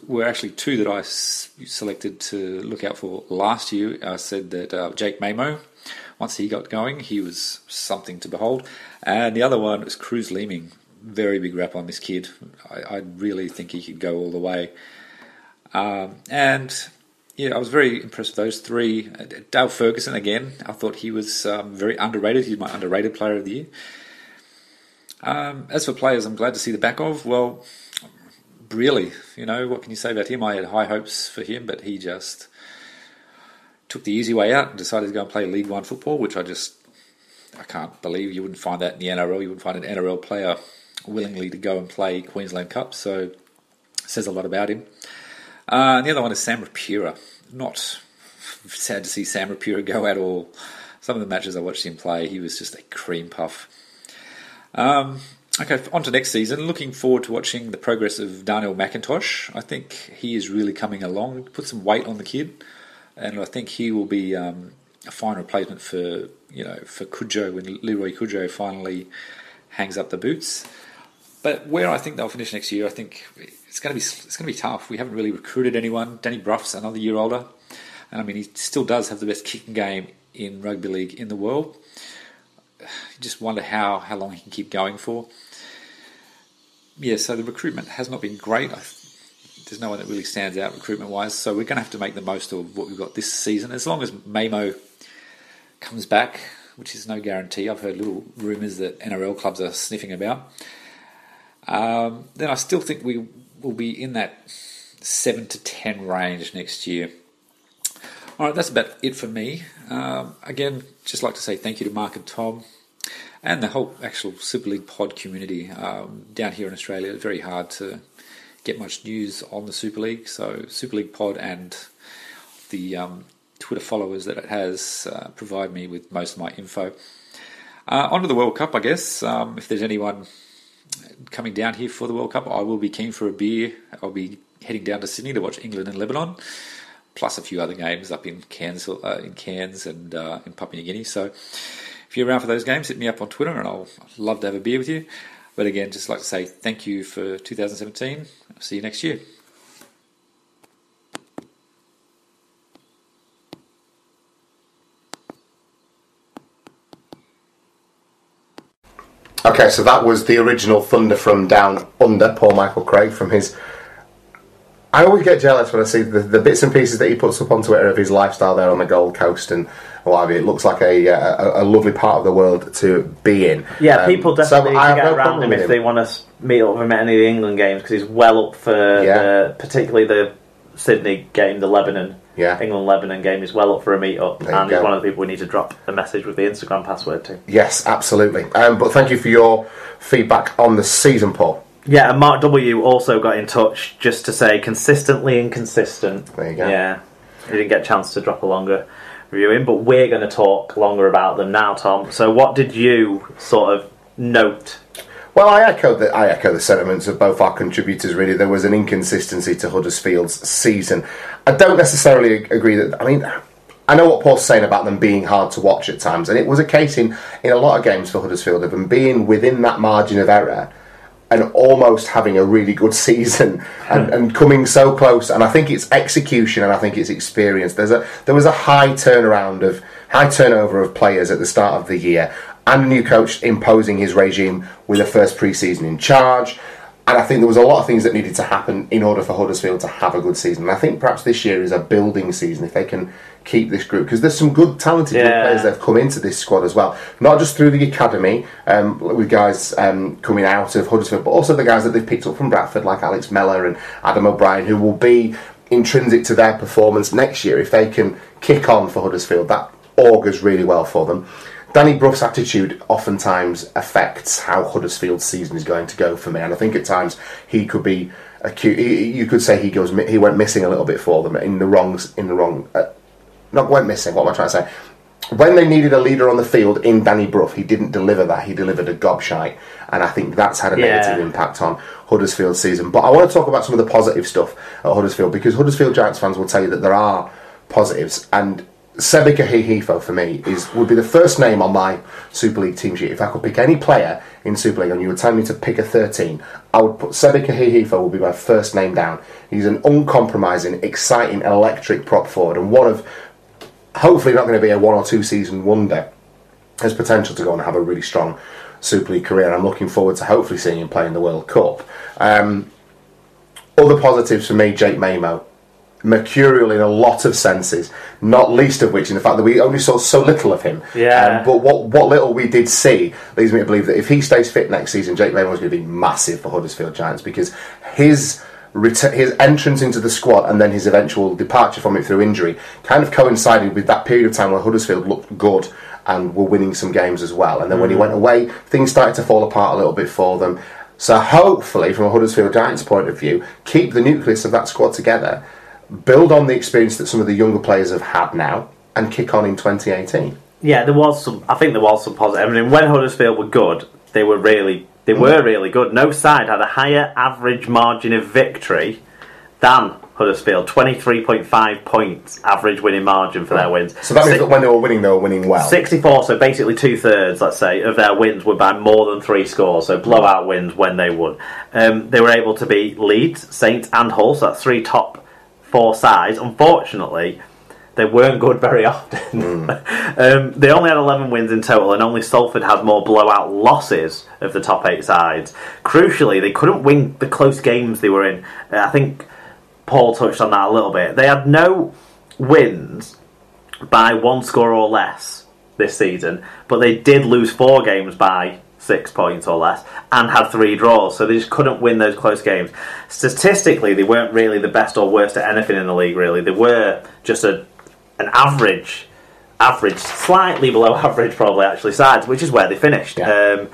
were actually two that I selected to look out for last year. I said that Jake Mamo, once he got going, he was something to behold. And the other one was Cruz Leeming. Very big rap on this kid. I really think he could go all the way. And yeah, I was very impressed with those three. Dale Ferguson, again, I thought he was very underrated. He's my underrated player of the year. As for players I'm glad to see the back of, well, really, what can you say about him? I had high hopes for him, but he just took the easy way out and decided to go and play League One football, which I can't believe. You wouldn't find that in the NRL. You wouldn't find an NRL player willingly to go and play Queensland Cup, so it says a lot about him. And the other one is Sam Rapira. Not sad to see Sam Rapira go at all. Some of the matches I watched him play, he was just a cream puff. Okay, on to next season. Looking forward to watching the progress of Darnell McIntosh. I think he is really coming along. Put some weight on the kid, and I think he will be a fine replacement for Cudjoe when Leroy Cudjoe finally hangs up the boots. But where I think they'll finish next year, I think it's going to be tough. We haven't really recruited anyone. Danny Bruff's another year older, and I mean he still does have the best kicking game in rugby league in the world. You just wonder how long he can keep going for. Yeah, so the recruitment has not been great. There's no one that really stands out recruitment-wise, so we're going to have to make the most of what we've got this season. As long as Mamo comes back, which is no guarantee. I've heard little rumours that NRL clubs are sniffing about. Then I still think we will be in that 7 to 10 range next year. All right, that's about it for me. Again, just like to say thank you to Mark and Tom and the whole actual Super League pod community. Down here in Australia, it's very hard to get much news on the Super League. So Super League pod and the Twitter followers that it has provide me with most of my info. On to the World Cup, I guess. If there's anyone coming down here for the World Cup, I will be keen for a beer. I'll be heading down to Sydney to watch England and Lebanon, plus a few other games up in Cairns and in Papua New Guinea. So if you're around for those games, hit me up on Twitter and I'll love to have a beer with you. But again, just like to say thank you for 2017. I'll see you next year. Okay, so that was the original Thunder from Down Under, Paul Michael Craig, from his... I always get jealous when I see the bits and pieces that he puts up on Twitter of his lifestyle there on the Gold Coast and what have you. It looks like a lovely part of the world to be in. Yeah, people definitely need to get around him if they want to meet up with him at any of the England games, because he's well up for particularly the Sydney game, the Lebanon. Yeah. England-Lebanon game is well up for a meet-up, and he's one of the people we need to drop a message with the Instagram password to. Yes, absolutely. But thank you for your feedback on the season, Paul. Yeah, and Mark W. also got in touch just to say consistently inconsistent. There you go. Yeah, he didn't get a chance to drop a longer review in, but we're going to talk longer about them now, Tom. So what did you sort of note? Well, I echo the sentiments of both our contributors, really. There was an inconsistency to Huddersfield's season. I don't necessarily agree that... I mean, I know what Paul's saying about them being hard to watch at times, and it was a case in a lot of games for Huddersfield of them being within that margin of error and almost having a really good season and coming so close. And I think it's execution and I think it's experience. There was a high turnover of players at the start of the year, and a new coach imposing his regime with a first pre-season in charge. And I think there was a lot of things that needed to happen in order for Huddersfield to have a good season. And I think perhaps this year is a building season if they can keep this group, because there's some good, talented young players that have come into this squad as well. Not just through the academy, with guys coming out of Huddersfield, but also the guys that they've picked up from Bradford, like Alex Mellor and Adam O'Brien, who will be intrinsic to their performance next year. If they can kick on for Huddersfield, that augurs really well for them. Danny Bruff's attitude oftentimes affects how Huddersfield's season is going to go for me, and I think at times he could be acute. You could say he went missing a little bit for them in the wrong. Not went missing. What am I trying to say? When they needed a leader on the field in Danny Bruff, he didn't deliver that. He delivered a gobshite, and I think that's had a negative impact on Huddersfield's season. But I want to talk about some of the positive stuff at Huddersfield, because Huddersfield Giants fans will tell you that there are positives, and Sebika Hihifo for me would be the first name on my Super League team sheet. If I could pick any player in Super League and you would tell me to pick a 13, I would put Spreaker Hihifo will be my first name down. He's an uncompromising, exciting, electric prop forward, and one of, hopefully not going to be a 1 or 2 season wonder, has potential to go and have a really strong Super League career. I'm looking forward to hopefully seeing him play in the World Cup. Other positives for me, Jake Mamo. Mercurial in a lot of senses, not least of which in the fact that we only saw so little of him. Yeah. But what little we did see leads me to believe that if he stays fit next season, Jake Mamo is going to be massive for Huddersfield Giants, because his entrance into the squad and then his eventual departure from it through injury kind of coincided with that period of time where Huddersfield looked good and were winning some games as well. And then when he went away, things started to fall apart a little bit for them. So hopefully, from a Huddersfield Giants point of view, keep the nucleus of that squad together, build on the experience that some of the younger players have had now, and kick on in 2018. Yeah, I think there was some positive. I mean, when Huddersfield were good, they were really good. No side had a higher average margin of victory than Huddersfield. 23.5 points average winning margin for their wins. So that means that when they were winning well. 64, so basically 2/3, let's say, of their wins were by more than 3 scores, so blowout wins when they won. They were able to beat Leeds, Saints and Hull, so that's 3 top 4 sides. Unfortunately, they weren't good very often. They only had 11 wins in total, and only Salford had more blowout losses of the top 8 sides. Crucially, they couldn't win the close games they were in. I think Paul touched on that a little bit. They had no wins by 1 score or less this season, but they did lose 4 games by 6 points or less, and had 3 draws, so they just couldn't win those close games. Statistically, they weren't really the best or worst at anything in the league, really. They were just an average, slightly below average probably, actually, sides, which is where they finished. Yeah.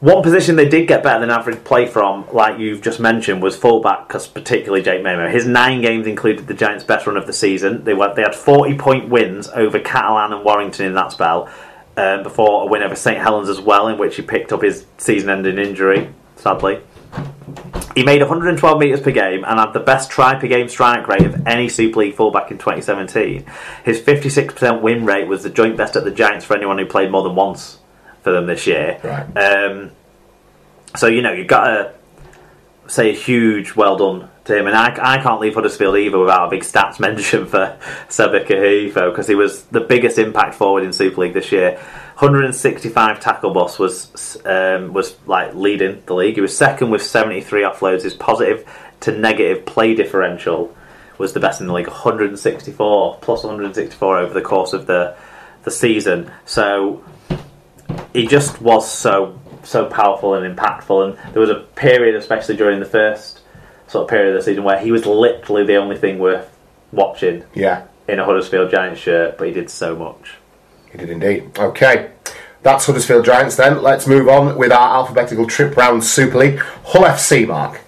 One position they did get better than average play from, like you've just mentioned, was fullback, because particularly Jake Mamo. His 9 games included the Giants' best run of the season. They had 40-point wins over Catalan and Warrington in that spell, before a win over St Helens as well, in which he picked up his season-ending injury, sadly. He made 112 metres per game and had the best try-per-game strike rate of any Super League fullback in 2017. His 56% win rate was the joint best at the Giants for anyone who played more than once for them this year. Right. So, you've got to say a huge well done to him. And I can't leave Huddersfield either without a big stats mention for Spreaker Hihifo, because he was the biggest impact forward in Super League this year. 165 tackle busts was like leading the league. He was second with 73 offloads. His positive to negative play differential was the best in the league, 164 plus 164 over the course of the season. So he just was so powerful and impactful, and there was a period, especially during the first sort of period of the season, where he was literally the only thing worth watching in a Huddersfield Giants shirt, but he did so much. He did indeed. Okay, that's Huddersfield Giants then. Let's move on with our alphabetical trip round Super League. Hull FC, Mark.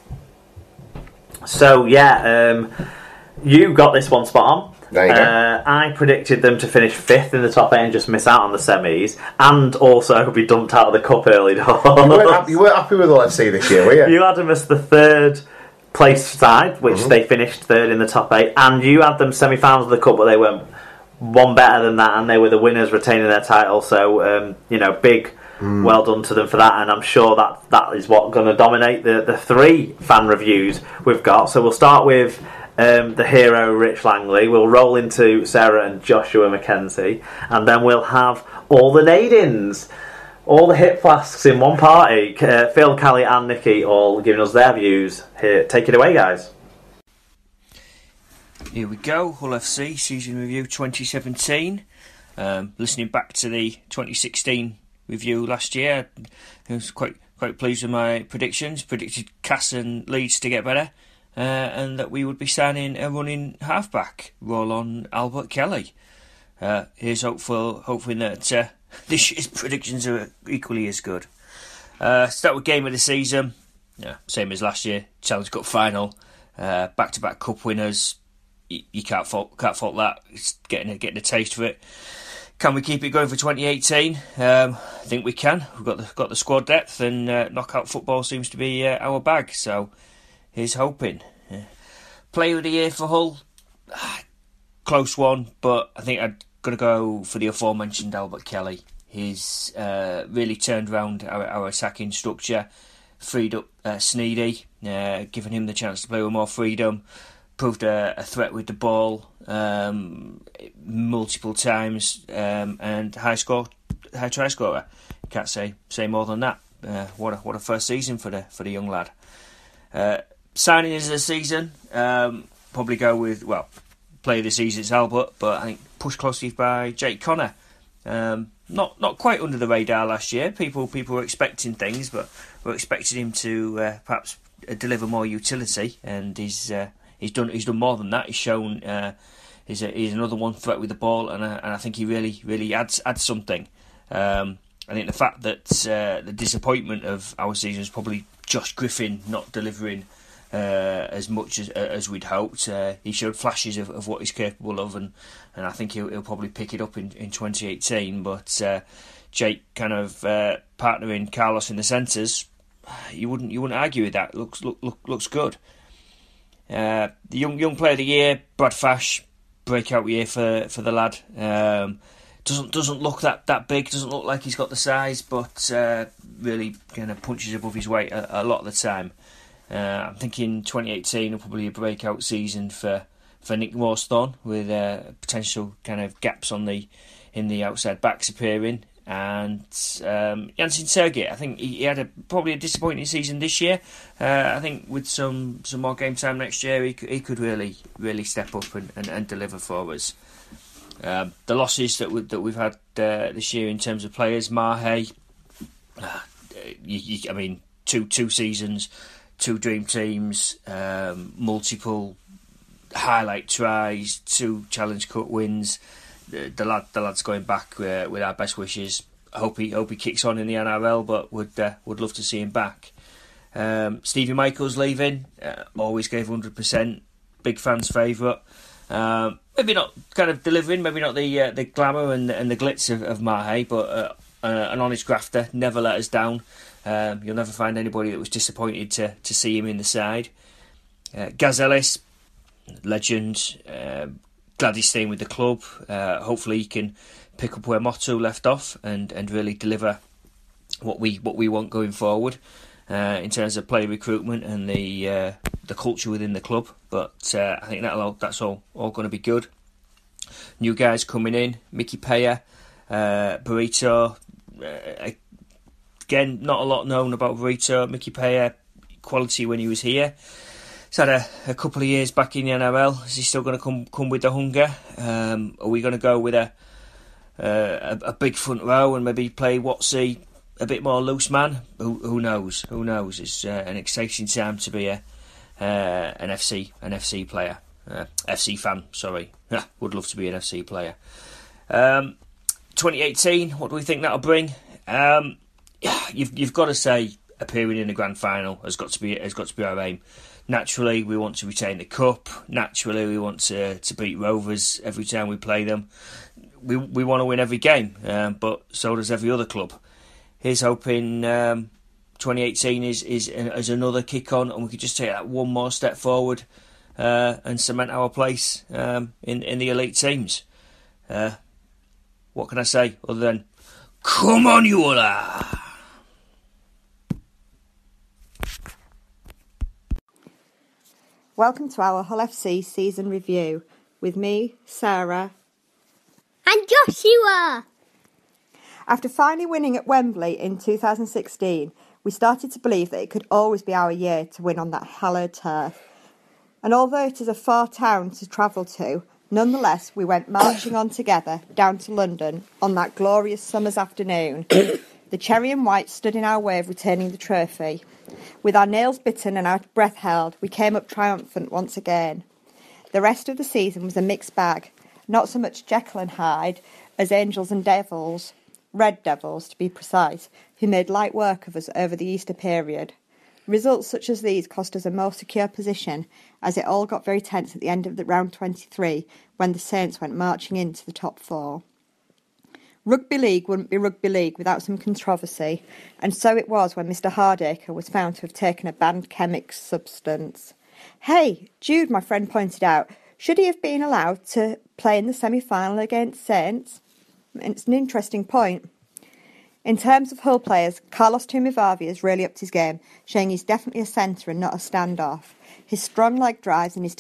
So, you got this one spot on. There you go. I predicted them to finish 5th in the top 8 and just miss out on the semis, and also be dumped out of the cup early doors. You weren't happy with Hull FC this year, were you? You had them as the 3rd place side, which they finished 3rd in the top 8, and you had them semi-finals of the cup, but they went one better than that, and they were the winners, retaining their title. So, big well done to them for that, and I'm sure that is what's going to dominate the 3 fan reviews we've got. So we'll start with the hero Rich Langley. We'll roll into Sarah and Joshua Mackenzie, and then we'll have all the Nadins, all the hip flasks in one party. Phil, Callie and Nikki all giving us their views. Here, take it away, guys. Here we go, Hull FC season review 2017. Listening back to the 2016 review last year, I was quite pleased with my predictions. Predicted Cass and Leeds to get better, and that we would be signing a running halfback, roll on Albert Kelly. Here's hoping that this year's predictions are equally as good. Start with game of the season. Same as last year. Challenge Cup final. Back-to-back cup winners. You can't fault that. It's getting a taste for it. Can we keep it going for 2018? I think we can. We've got the squad depth, and knockout football seems to be our bag. So here's hoping. Player of the year for Hull, close one, but I think I'm going to go for the aforementioned Albert Kelly. He's really turned around our attacking structure, freed up Sneedy, given him the chance to play with more freedom, proved a threat with the ball multiple times, and high try scorer. Can't say more than that. What a first season for the young lad. Signings of the season, probably go with, well, player of the season it's Albert, but I think pushed closely by Jake Connor. Not quite under the radar last year. People were expecting things, but were expecting him to perhaps deliver more utility, and he's done more than that. He's shown he's another one threat with the ball, and I think he really adds something. I think the fact that the disappointment of our season is probably Josh Griffin not delivering as much as we'd hoped. He showed flashes of what he's capable of, and I think he'll probably pick it up in 2018. But Jake kind of partnering Carlos in the centres, you wouldn't argue with that. Looks good. The young player of the year, Brad Fash, breakout year for the lad. Doesn't look that big. Doesn't look like he's got the size, but really kind of punches above his weight a lot of the time. I'm thinking 2018 will probably be a breakout season for Nick Moorstone, with potential kind of gaps in the outside backs appearing. And Jansen Sergej, I think he had probably a disappointing season this year. I think with some more game time next year, he could really step up and deliver for us. The losses that we've had this year in terms of players, Mahe, I mean, two seasons, 2 dream teams, multiple highlight tries, 2 Challenge Cup wins. The lad's going back with our best wishes. I hope he kicks on in the NRL, but would love to see him back. Stevie Michael's leaving, always gave 100%. Big fans' favourite. Maybe not kind of delivering, maybe not the glamour and the glitz of Mahe, but an honest grafter, never let us down. You'll never find anybody that was disappointed to see him in the side. Gaz Ellis, legend, glad he's staying with the club. Hopefully he can pick up where Motto left off and really deliver what we want going forward in terms of player recruitment and the culture within the club. But I think that's all going to be good. New guys coming in, Mickey Paya, Burrito. Again, not a lot known about Burrito. Mickey Paya, quality when he was here. He's had a couple of years back in the NRL. Is he still going to come with the hunger? Are we going to go with a big front row and maybe play Watsy a bit more loose man? Who knows? It's an exciting time to be an FC player. FC fan, sorry. Would love to be an FC player. 2018, what do we think that'll bring? You've got to say appearing in the grand final has got to be our aim. Naturally, we want to retain the cup. Naturally, we want to beat Rovers every time we play them. We want to win every game, but so does every other club. Here's hoping 2018 is another kick on, and we could just take that one more step forward and cement our place in the elite teams. What can I say other than come on, you all! Welcome to our Hull FC season review with me, Sarah, and Joshua. After finally winning at Wembley in 2016, we started to believe that it could always be our year to win on that hallowed turf. And although it is a far town to travel to, nonetheless we went marching on together down to London on that glorious summer's afternoon. The cherry and white stood in our way of returning the trophy. With our nails bitten and our breath held, we came up triumphant once again. The rest of the season was a mixed bag, not so much Jekyll and Hyde as angels and devils, red devils to be precise, who made light work of us over the Easter period. Results such as these cost us a more secure position, as it all got very tense at the end of the round 23 when the Saints went marching into the top 4. Rugby league wouldn't be rugby league without some controversy, and so it was when Mr. Hardacre was found to have taken a banned chemic substance. Hey, Jude, my friend pointed out, should he have been allowed to play in the semi-final against Saints? It's an interesting point. In terms of Hull players, Carlos Tumivavi has really upped his game, showing he's definitely a centre and not a standoff. His strong leg drives and his